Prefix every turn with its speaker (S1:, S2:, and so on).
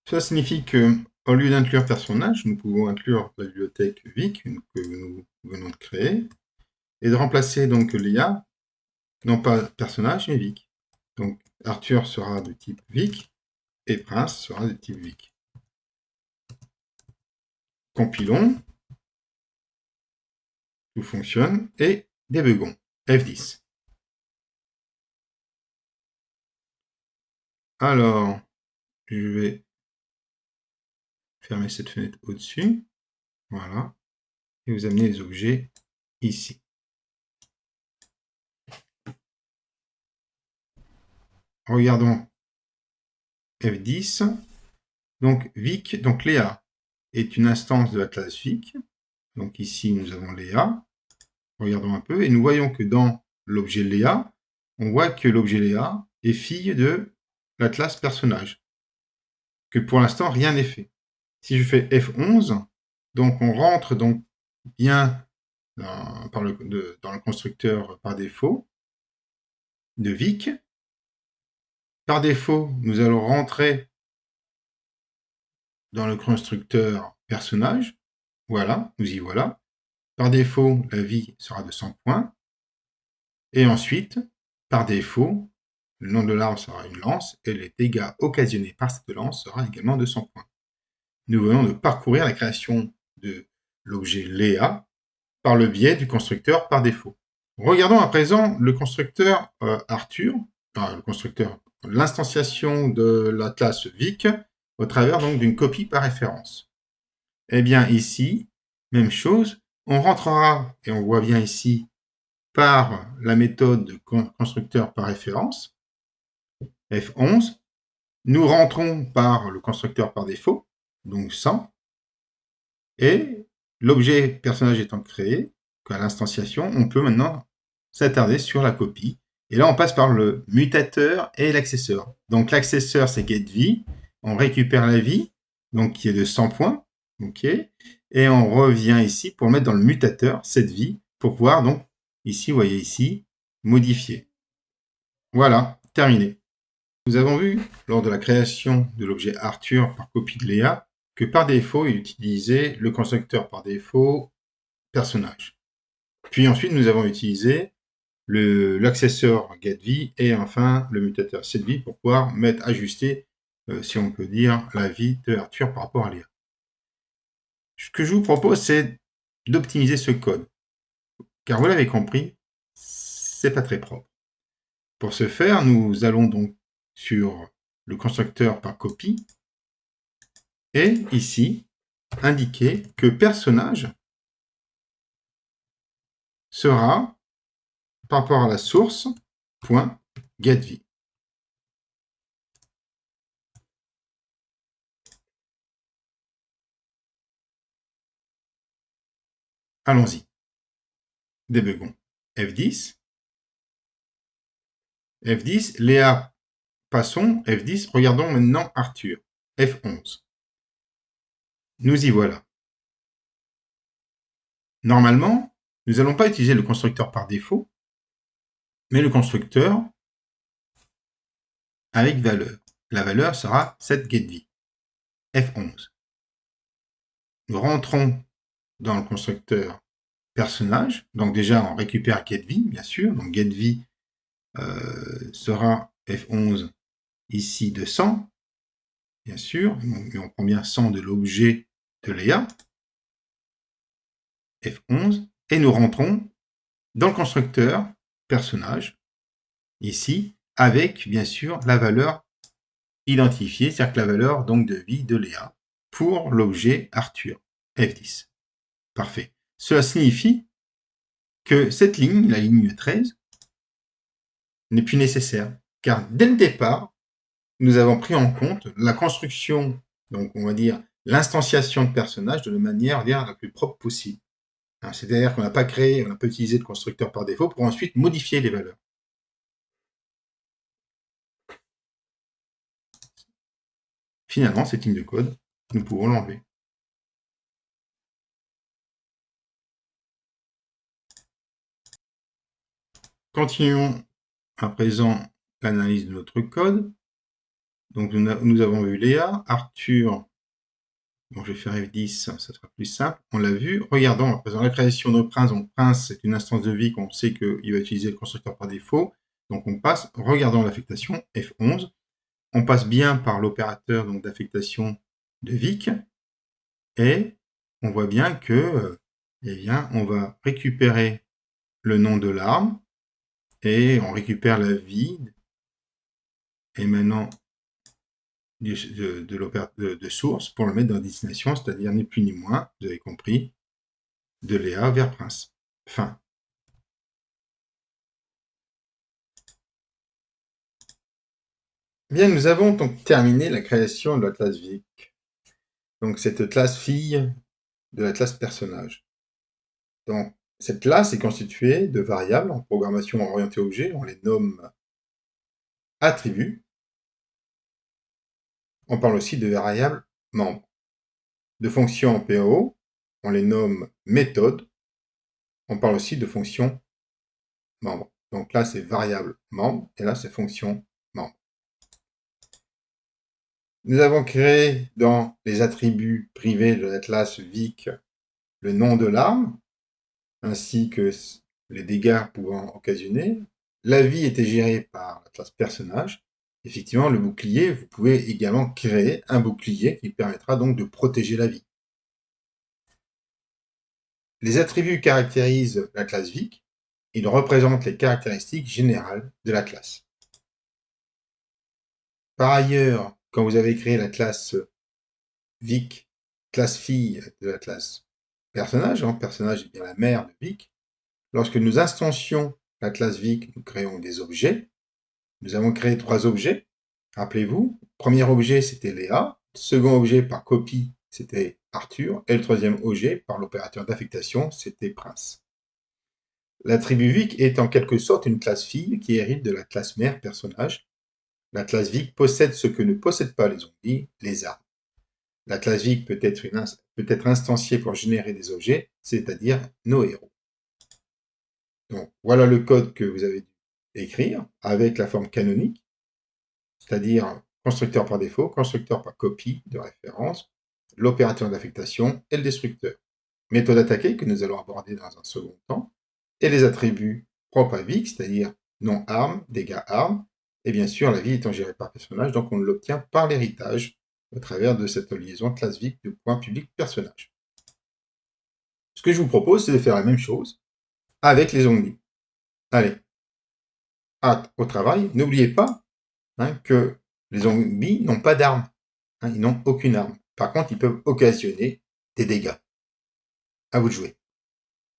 S1: Cela signifie que, au lieu d'inclure personnage, nous pouvons inclure la bibliothèque Vic que nous venons de créer et de remplacer donc Léa, non pas personnage, mais Vic. Donc Arthur sera de type Vic et Prince sera de type Vic. Compilons, tout fonctionne et débuguons. F10. Alors, je vais fermer cette fenêtre au-dessus. Voilà. Et vous amenez les objets ici. Regardons F10. Donc Vic, donc Léa est une instance de la classe Vic. Donc ici, nous avons Léa. Regardons un peu et nous voyons que dans l'objet Léa, on voit que l'objet Léa est fille de la classe personnage. Que pour l'instant, rien n'est fait. Si je fais F11, donc on rentre donc bien dans le constructeur par défaut de Vic. Par défaut, nous allons rentrer dans le constructeur personnage. Voilà, nous y voilà. Par défaut, la vie sera de 100 points. Et ensuite, par défaut, le nom de l'arme sera une lance et les dégâts occasionnés par cette lance sera également de 100 points. Nous venons de parcourir la création de l'objet Léa par le biais du constructeur par défaut. Regardons à présent le constructeur Arthur, l'instanciation de la classe Vic au travers donc d'une copie par référence. Eh bien ici, même chose, on rentrera, et on voit bien ici, par la méthode de constructeur par référence, F11, nous rentrons par le constructeur par défaut, donc 100, et l'objet personnage étant créé, à l'instanciation, on peut maintenant s'attarder sur la copie. Et là, on passe par le mutateur et l'accesseur. Donc l'accesseur, c'est getV, on récupère la vie, donc qui est de 100 points, ok, et on revient ici pour mettre dans le mutateur cette vie, pour pouvoir donc, ici, vous voyez ici, modifier. Voilà, terminé. Nous avons vu, lors de la création de l'objet Arthur par copie de Léa, que par défaut, il utilisait le constructeur par défaut personnage. Puis ensuite, nous avons utilisé l'accesseur getV et enfin le mutateur setV pour pouvoir ajuster, si on peut dire, la vie de Arthur par rapport à Léa. Ce que je vous propose, c'est d'optimiser ce code. Car vous l'avez compris, c'est pas très propre. Pour ce faire, nous allons donc sur le constructeur par copie et ici indiquer que personnage sera par rapport à la source .getV. Allons-y. Débugons. F10. F10, Léa, passons. F10, regardons maintenant Arthur. F11. Nous y voilà. Normalement, nous n'allons pas utiliser le constructeur par défaut, mais le constructeur avec valeur. La valeur sera set getV. F11. Nous rentrons dans le constructeur personnage. Donc déjà, on récupère getV, bien sûr. Donc getV sera F11 ici de 100, bien sûr. Et on prend bien 100 de l'objet de Léa. F11. Et nous rentrons dans le constructeur personnage, ici, avec bien sûr la valeur identifiée, c'est-à-dire que la valeur donc de vie de Léa pour l'objet Arthur, F10. Parfait. Cela signifie que cette ligne, la ligne 13, n'est plus nécessaire, car dès le départ, nous avons pris en compte la construction, donc on va dire l'instanciation de personnages de la manière la plus propre possible. C'est-à-dire qu'on n'a pas créé, on n'a pas utilisé de constructeur par défaut pour ensuite modifier les valeurs. Finalement, cette ligne de code, nous pouvons l'enlever. Continuons à présent l'analyse de notre code. Donc, nous avons vu Léa, Arthur. Bon, je vais faire F10, ça sera plus simple. On l'a vu. Regardons à présent la création de Prince. Donc, Prince, c'est une instance de vie qu'on sait qu'il va utiliser le constructeur par défaut. Donc, on passe. Regardons l'affectation, F11. On passe bien par l'opérateur d'affectation de Vic. Et on voit bien que, eh bien, on va récupérer le nom de l'arme et on récupère la vie. Et maintenant, de source pour le mettre dans la destination, c'est-à-dire ni plus ni moins, vous avez compris, de Léa vers Prince. Fin. Bien, nous avons donc terminé la création de la classe Vic. Donc, cette classe fille de la classe personnage. Donc, cette classe est constituée de variables en programmation orientée objet, on les nomme attributs. On parle aussi de variables membres. De fonctions en PAO, on les nomme méthodes. On parle aussi de fonctions membres. Donc là, c'est variable membre, et là, c'est fonction membre. Nous avons créé dans les attributs privés de la classe Vic le nom de l'arme, ainsi que les dégâts pouvant occasionner. La vie était gérée par la classe personnage. Effectivement, le bouclier, vous pouvez également créer un bouclier qui permettra donc de protéger la vie. Les attributs caractérisent la classe Vic. Ils représentent les caractéristiques générales de la classe. Par ailleurs, quand vous avez créé la classe Vic, classe fille de la classe personnage, personnage est bien la mère de Vic, lorsque nous instancions la classe Vic, nous créons des objets. Nous avons créé 3 objets. Rappelez-vous, premier objet, c'était Léa. Second objet, par copie, c'était Arthur. Et le troisième objet, par l'opérateur d'affectation, c'était Prince. L'attribut Vic est en quelque sorte une classe fille qui hérite de la classe mère personnage. La classe Vic possède ce que ne possèdent pas les zombies, les armes. La classe Vic peut être instanciée pour générer des objets, c'est-à-dire nos héros. Donc, voilà le code que vous avez dû écrire avec la forme canonique, c'est-à-dire constructeur par défaut, constructeur par copie de référence, l'opérateur d'affectation et le destructeur. Méthode attaquée que nous allons aborder dans un second temps, et les attributs propres à Vic, c'est-à-dire nom arme, dégâts armes, et bien sûr la vie étant gérée par personnage, donc on l'obtient par l'héritage au travers de cette liaison classe Vic de point public personnage. Ce que je vous propose, c'est de faire la même chose avec les zombies. Allez, hâte au travail. N'oubliez pas que les zombies n'ont pas d'armes. Ils n'ont aucune arme. Par contre, ils peuvent occasionner des dégâts. À vous de jouer.